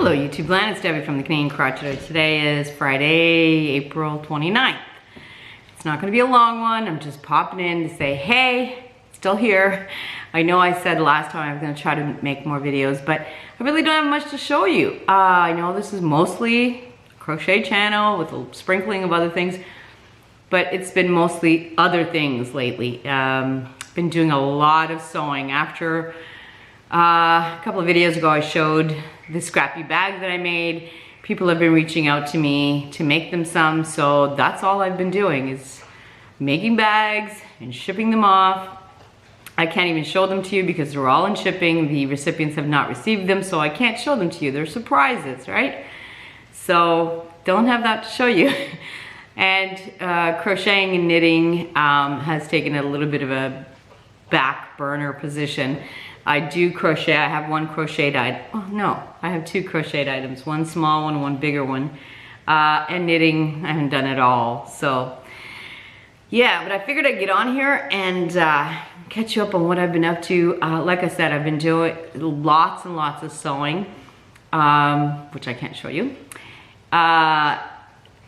Hello YouTube land, it's Debbie from the Canadian Crochet. Today is Friday, April 29th. It's not going to be a long one. I'm just popping in to say, hey, still here. I know I said last time I was going to try to make more videos, but I really don't have much to show you. I know this is mostly a crochet channel with a sprinkling of other things, but it's been mostly other things lately. Been doing a lot of sewing. After a couple of videos ago, I showed the scrappy bag that I made. People have been reaching out to me to make them some, so that's all I've been doing is making bags and shipping them off. I can't even show them to you because they're all in shipping. The recipients have not received them, so I can't show them to you. They're surprises, right? So don't have that to show you. And crocheting and knitting has taken a little bit of a back burner position. I do crochet. I have one crocheted item. Oh no, I have two crocheted items. One small one, one bigger one. And knitting, I haven't done it all. So yeah, but I figured I'd get on here and catch you up on what I've been up to. Like I said, I've been doing lots and lots of sewing, which I can't show you.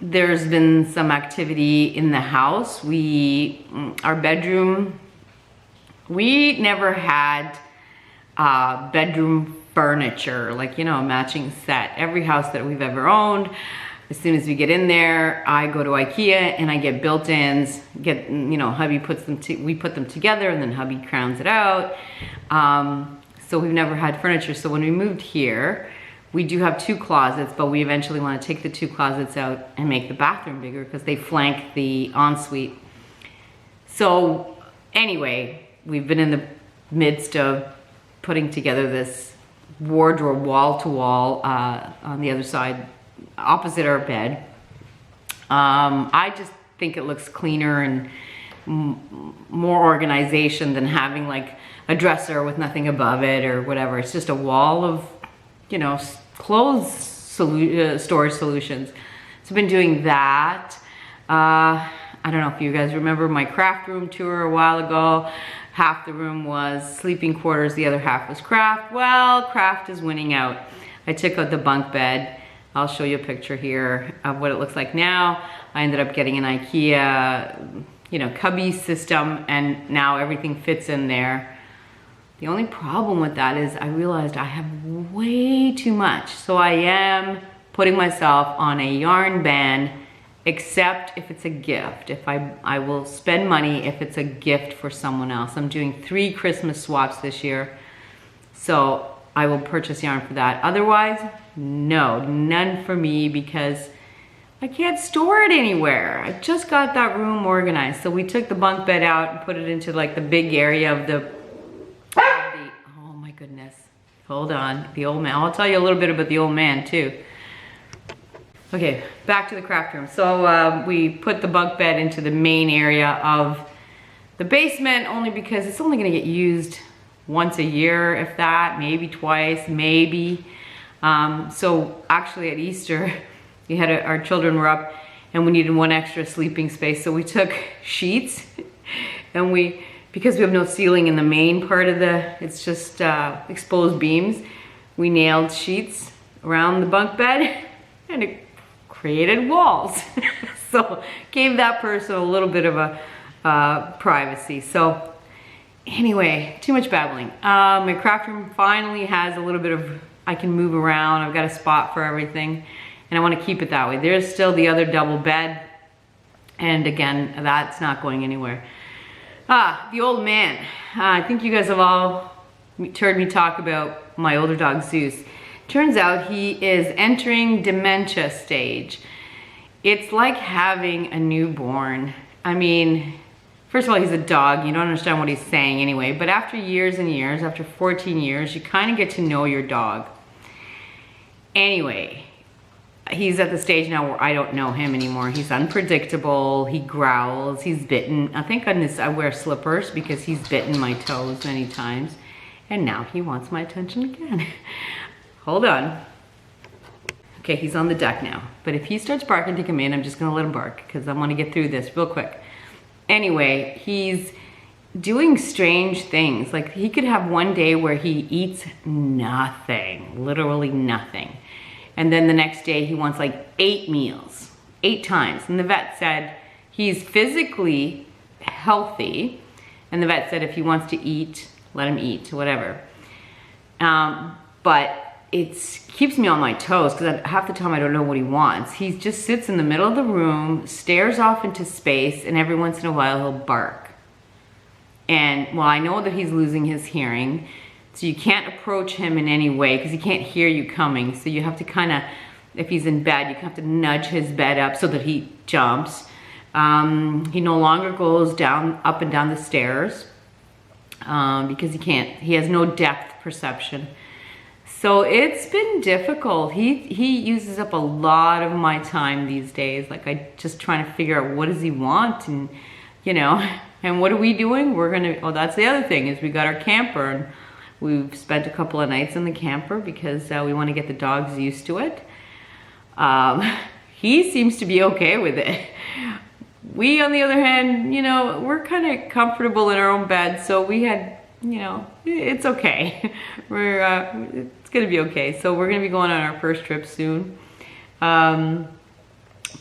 There's been some activity in the house. Our bedroom, we never had bedroom furniture, like, you know, a matching set. Every house that we've ever owned, as soon as we get in there, I go to IKEA and I get built-ins, you know, hubby puts them, we put them together and then hubby crowns it out. So we've never had furniture. So when we moved here, we do have two closets, but we eventually want to take the two closets out and make the bathroom bigger because they flank the ensuite. So anyway, we've been in the midst of putting together this wardrobe wall to wall on the other side, opposite our bed. I just think it looks cleaner and more organization than having like a dresser with nothing above it or whatever. It's just a wall of, you know, clothes storage solutions. So I've been doing that. I don't know if you guys remember my craft room tour a while ago. Half the room was sleeping quarters, the other half was craft. Well, craft is winning out. I took out the bunk bed. I'll show you a picture here of what it looks like now. I ended up getting an IKEA, you know, cubby system, and now everything fits in there. The only problem with that is I realized I have way too much. So I am putting myself on a yarn ban, except if it's a gift. If I will spend money if it's a gift for someone else. I'm doing 3 Christmas swaps this year, so I will purchase yarn for that. Otherwise, no, none for me because I can't store it anywhere. I just got that room organized. So we took the bunk bed out and put it into like the big area of the oh my goodness, hold on, the old man. I'll tell you a little bit about the old man too. Okay, back to the craft room. So we put the bunk bed into the main area of the basement only because it's only gonna get used once a year, if that, maybe twice, maybe. So actually at Easter, we had our children were up and we needed one extra sleeping space. So we took sheets and because we have no ceiling in the main part of it's just exposed beams, we nailed sheets around the bunk bed and it created walls. So gave that person a little bit of a privacy. So anyway, too much babbling. My craft room finally has a little bit of, I can move around. I've got a spot for everything and I want to keep it that way. There's still the other double bed. And again, that's not going anywhere. The old man. I think you guys have all heard me talk about my older dog, Zeus. Turns out he is entering dementia stage. It's like having a newborn. I mean, first of all, he's a dog. You don't understand what he's saying anyway. But after years and years, after 14 years, you kind of get to know your dog. Anyway, he's at the stage now where I don't know him anymore. He's unpredictable. He growls. He's bitten. I think I wear slippers because he's bitten my toes many times. And now he wants my attention again. Hold on. Okay, he's on the deck now. But if he starts barking to come in, I'm just gonna let him bark because I wanna get through this real quick. Anyway, he's doing strange things. Like he could have one day where he eats nothing, literally nothing. And then the next day he wants like 8 meals, 8 times. And the vet said he's physically healthy. And the vet said if he wants to eat, let him eat, whatever. But it keeps me on my toes because half the time I don't know what he wants. He just sits in the middle of the room, stares off into space, and every once in a while he'll bark. And well, I know that he's losing his hearing, so you can't approach him in any way because he can't hear you coming. So you have to kind of, if he's in bed, you have to nudge his bed up so that he jumps. He no longer goes up and down the stairs because he has no depth perception. So it's been difficult. He uses up a lot of my time these days. Like I just trying to figure out what does he want, and you know, and what are we doing? That's the other thing is we got our camper and we've spent a couple of nights in the camper because we want to get the dogs used to it. He seems to be okay with it. We, on the other hand, you know, we're kind of comfortable in our own bed, so we had, you know, it's okay. It's gonna be okay. So we're gonna be going on our first trip soon.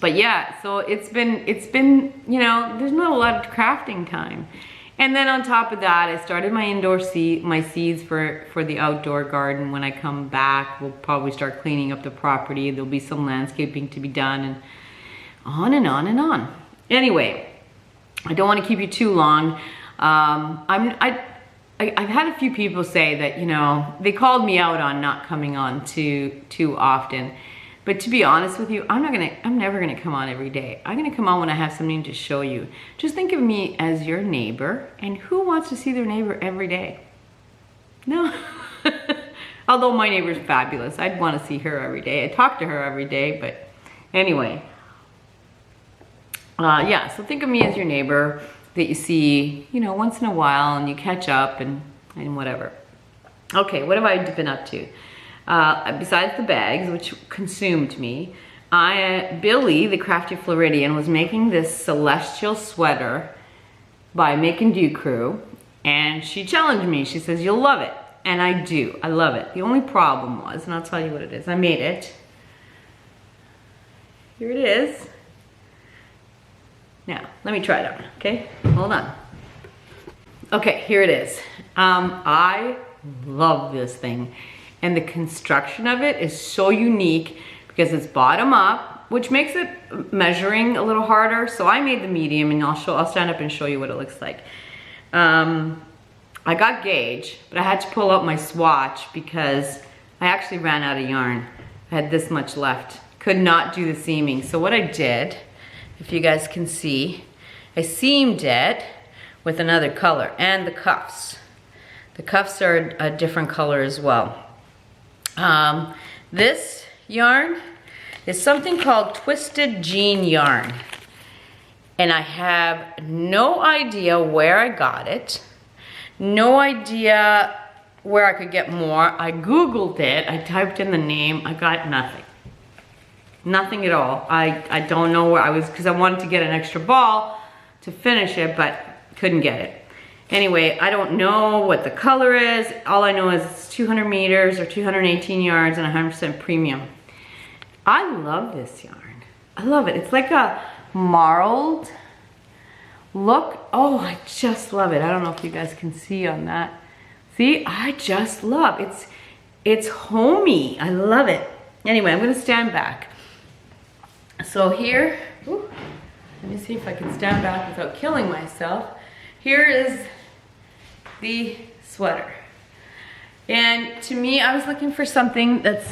But yeah, so it's been, you know, there's not a lot of crafting time. And then on top of that, I started my my seeds for the outdoor garden. When I come back, we'll probably start cleaning up the property. There'll be some landscaping to be done, and on and on and on. Anyway, I don't want to keep you too long. I've had a few people say that, you know, they called me out on not coming on too often. But to be honest with you, I'm never gonna come on every day. I'm gonna come on when I have something to show you. Just think of me as your neighbor, and who wants to see their neighbor every day? No. Although my neighbor's fabulous. I'd want to see her every day. I talk to her every day, but anyway. Yeah, so think of me as your neighbor that you see, you know, once in a while, and you catch up and whatever. Okay, what have I been up to? Besides the bags, which consumed me, Billy, the Crafty Floridian, was making this celestial sweater by Make and Do Crew, and she challenged me. She says, you'll love it. And I do. I love it. The only problem was, and I'll tell you what it is, I made it. Here it is. Now, let me try it on, okay? Hold on. Okay, here it is. I love this thing. And the construction of it is so unique because it's bottom up, which makes it measuring a little harder. So I made the medium, and I'll stand up and show you what it looks like. I got gauge, but I had to pull out my swatch because I actually ran out of yarn. I had this much left. Could not do the seaming. So what I did, if you guys can see, I seamed it with another color, and the cuffs. The cuffs are a different color as well. This yarn is something called Twisted Jean yarn, and I have no idea where I got it, no idea where I could get more. I Googled it, I typed in the name, I got nothing at all. I don't know where I was, because I wanted to get an extra ball to finish it, but couldn't get it. Anyway, I don't know what the color is. All I know is it's 200 meters or 218 yards and 100% premium. I love this yarn. I love it. It's like a marled look. Oh, I just love it. I don't know if you guys can see on that. See, I just love it. It's homey. I love it. Anyway, I'm gonna stand back. So here, let me see if I can stand back without killing myself. Here is the sweater. And to me, I was looking for something that's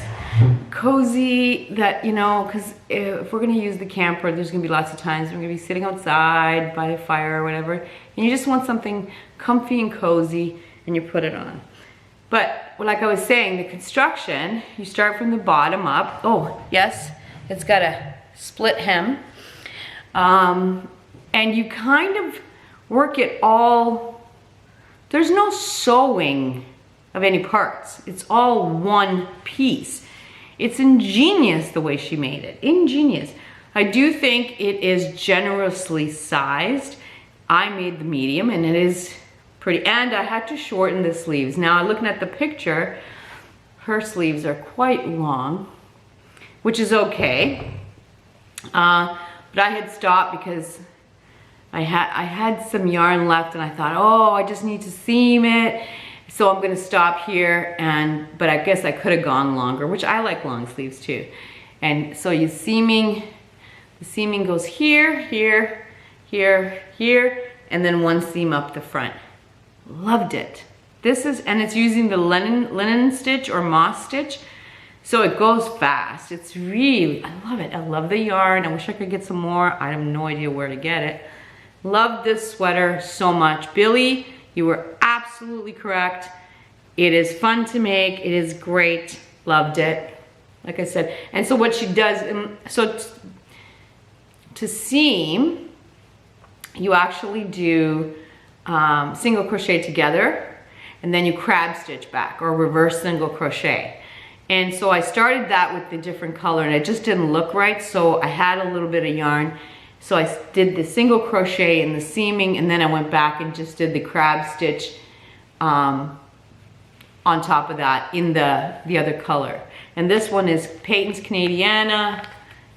cozy, that, you know, because if we're gonna use the camper, there's gonna be lots of times we're gonna be sitting outside by a fire or whatever, and you just want something comfy and cozy, and you put it on. But like I was saying, the construction, you start from the bottom up. Oh, yes, it's got a split hem. And you kind of work it all, there's no sewing of any parts. It's all one piece. It's ingenious the way she made it, ingenious. I do think it is generously sized. I made the medium, and it is pretty. And I had to shorten the sleeves. Now looking at the picture, her sleeves are quite long, which is okay. But I had stopped because I had some yarn left and I thought, oh, I just need to seam it. So I'm gonna stop here, but I guess I could have gone longer, which I like long sleeves too. And so the seaming goes here, here, here, here, and then one seam up the front. Loved it. And it's using the linen stitch or moss stitch. So it goes fast. It's really, I love it. I love the yarn. I wish I could get some more. I have no idea where to get it. Love this sweater so much. Billy, you were absolutely correct. It is fun to make. It is great. Loved it. Like I said. And so what she does, so to seam, you actually do single crochet together, and then you crab stitch back or reverse single crochet. And so I started that with the different color and it just didn't look right. So I had a little bit of yarn. So I did the single crochet and the seaming, and then I went back and just did the crab stitch on top of that in the other color. And this one is Peyton's Canadiana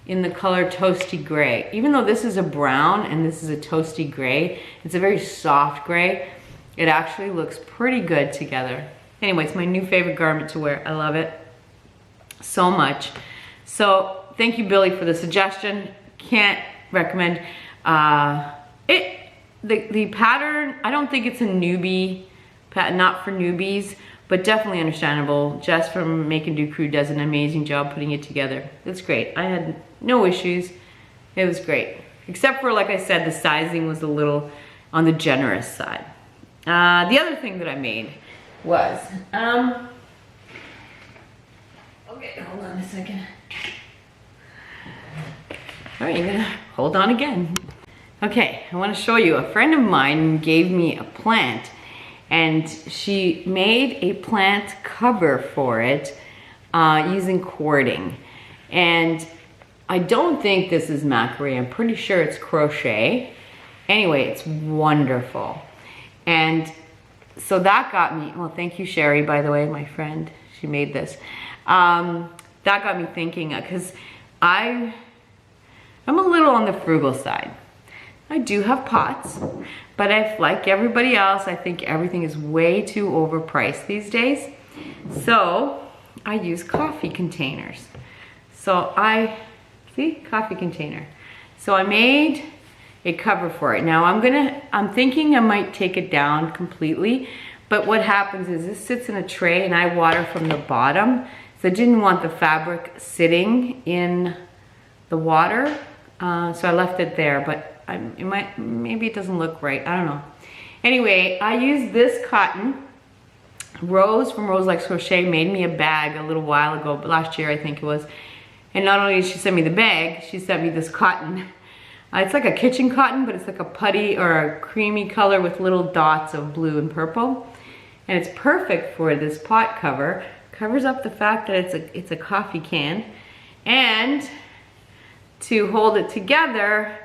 in the color Toasty Gray. Even though this is a brown and this is a toasty gray, it's a very soft gray. It actually looks pretty good together. Anyway, it's my new favorite garment to wear. I love it so much. So thank you, Billy, for the suggestion. Can't recommend the pattern. I don't think it's a newbie pattern, not for newbies, but definitely understandable. Jess from Make and Do Crew does an amazing job putting it together. It's great. I had no issues. It was great, except for, like I said, the sizing was a little on the generous side. The other thing that I made was okay, hold on a second. All right, you're gonna hold on again. Okay, I want to show you. A friend of mine gave me a plant, and she made a plant cover for it using cording. And I don't think this is macrame. I'm pretty sure it's crochet. Anyway, it's wonderful. And so that got me, well, thank you, Sherry, by the way, my friend. She made this. That got me thinking, because I'm a little on the frugal side. I do have pots, but like everybody else, I think everything is way too overpriced these days. So I use coffee containers. So coffee container. So I made a cover for it. Now I'm thinking I might take it down completely, but what happens is this sits in a tray and I water from the bottom. So I didn't want the fabric sitting in the water. So I left it there, but maybe it doesn't look right. I don't know. Anyway, I used this cotton. Rose from Rose Likes Crochet made me a bag a little while ago, but last year I think it was. And not only did she send me the bag, she sent me this cotton. It's like a kitchen cotton, but it's like a putty or a creamy color with little dots of blue and purple. And it's perfect for this pot cover. Covers up the fact that it's a coffee can. And to hold it together,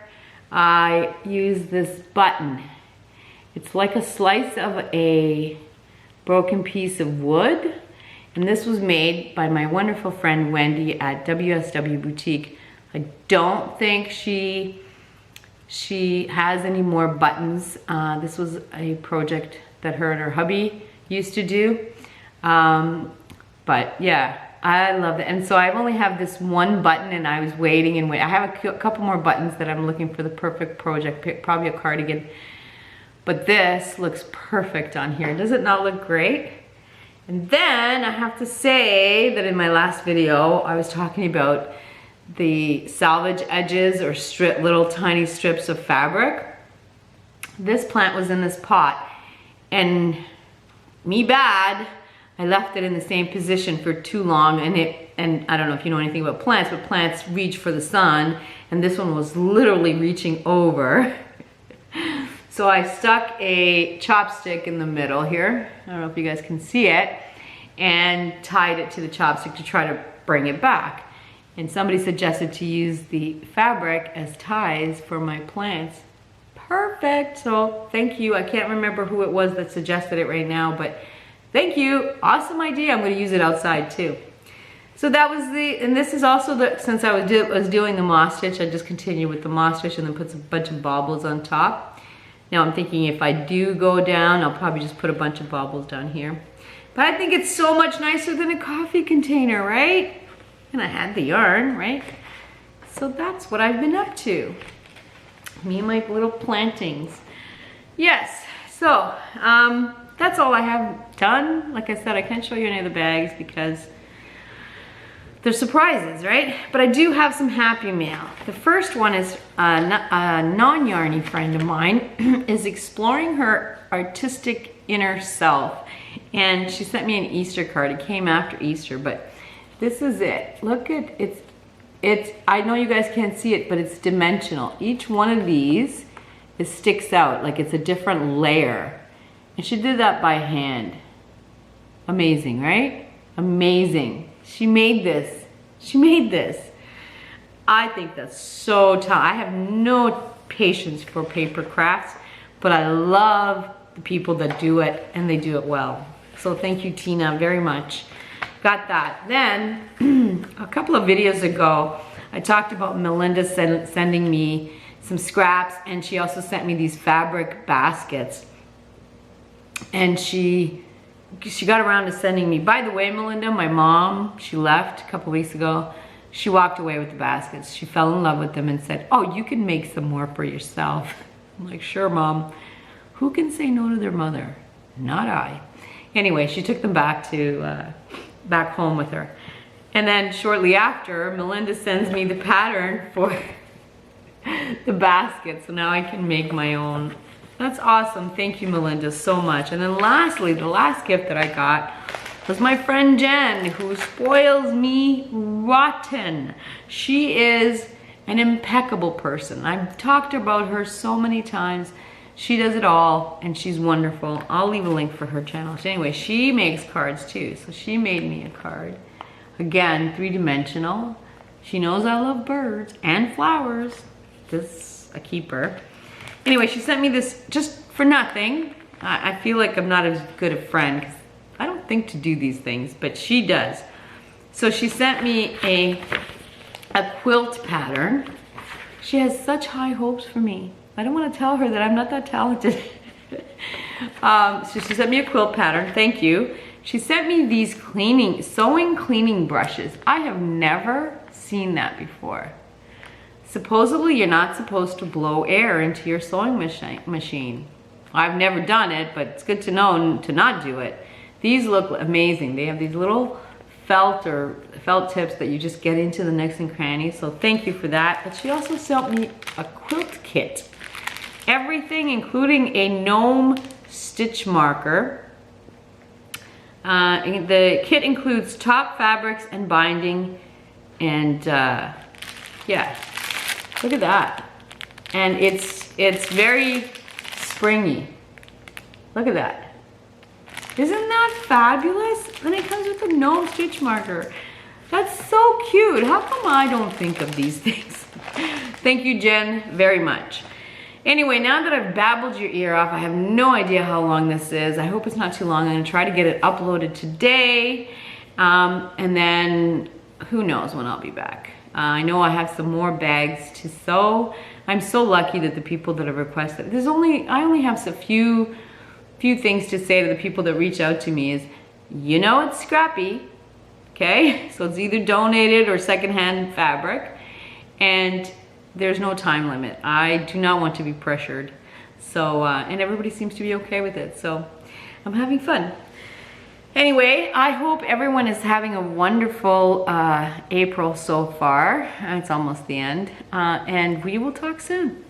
I use this button. It's like a slice of a broken piece of wood. And this was made by my wonderful friend Wendy at WSW Boutique. I don't think she has any more buttons. This was a project that her and her hubby used to do. But yeah, I love it. And so I only have this one button, and I was waiting and waiting. I have a couple more buttons that I'm looking for the perfect project, probably a cardigan. But this looks perfect on here. Does it not look great? And then I have to say that in my last video, I was talking about the salvage edges or little tiny strips of fabric. This plant was in this pot, and me bad, I left it in the same position for too long, and I don't know if you know anything about plants, but plants reach for the sun, and this one was literally reaching over. So I stuck a chopstick in the middle here. I don't know if you guys can see it, and tied it to the chopstick to try to bring it back. And somebody suggested to use the fabric as ties for my plants. perfect. So thank you. I can't remember who it was that suggested it right now, but thank you. Awesome idea. I'm going to use it outside too. So that was and this is also since I was doing the moss stitch, I just continued with the moss stitch and then put a bunch of baubles on top. Now I'm thinking if I do go down, I'll probably just put a bunch of baubles down here. But I think it's so much nicer than a coffee container, right? And I had the yarn, right? So that's what I've been up to. Me and my little plantings. Yes, so that's all I have done. Like I said, I can't show you any of the bags because they're surprises, right? But I do have some happy mail. The first one is a non-yarny friend of mine is exploring her artistic inner self. And she sent me an Easter card. It came after Easter, but this is it. Look at it's I know you guys can't see it, but it's dimensional. Each one of these sticks out like it's a different layer. And she did that by hand. Amazing, right? Amazing. She made this. She made this. I think that's so tough. I have no patience for paper crafts, but I love the people that do it and they do it well. So thank you, Tina, very much. Got that. Then a couple of videos ago, I talked about Melinda sending me some scraps, and she also sent me these fabric baskets. And she got around to sending me, by the way, Melinda, my mom, she left a couple weeks ago. She walked away with the baskets. She fell in love with them and said, oh, you can make some more for yourself. I'm like, sure, Mom. Who can say no to their mother? Not I. Anyway, she took them back home with her. And then shortly after, Melinda sends me the pattern for the basket. So now I can make my own. That's awesome. Thank you, Melinda, so much. And then lastly, the last gift that I got was my friend Jenn, who spoils me rotten. She is an impeccable person. I've talked about her so many times. She does it all, and she's wonderful. I'll leave a link for her channel. So anyway, she makes cards too. So she made me a card. Again, 3-dimensional. She knows I love birds and flowers. This is a keeper. Anyway, she sent me this just for nothing. I feel like I'm not as good a friend because I don't think to do these things, but she does. So she sent me a quilt pattern. She has such high hopes for me. I don't want to tell her that I'm not that talented. So she sent me a quilt pattern. Thank you. She sent me these sewing cleaning brushes. I have never seen that before. Supposedly, you're not supposed to blow air into your sewing machine. I've never done it, but it's good to know to not do it. These look amazing. They have these little felt tips that you just get into the nooks and crannies. So thank you for that. But she also sent me a quilt kit. Everything, including a gnome stitch marker. The kit includes top fabrics and binding, and yeah, look at that. And it's very springy. Look at that. Isn't that fabulous? And it comes with a gnome stitch marker. That's so cute. How come I don't think of these things? Thank you, Jen, very much. Anyway, now that I've babbled your ear off, I have no idea how long this is. I hope it's not too long. I'm gonna try to get it uploaded today. And then who knows when I'll be back. I know I have some more bags to sew. I'm so lucky that the people that have requested, I only have a few things to say to the people that reach out to me is, you know it's scrappy, okay? So it's either donated or secondhand fabric, and there's no time limit. I do not want to be pressured. So, and everybody seems to be okay with it. So I'm having fun. Anyway, I hope everyone is having a wonderful April so far. It's almost the end. And we will talk soon.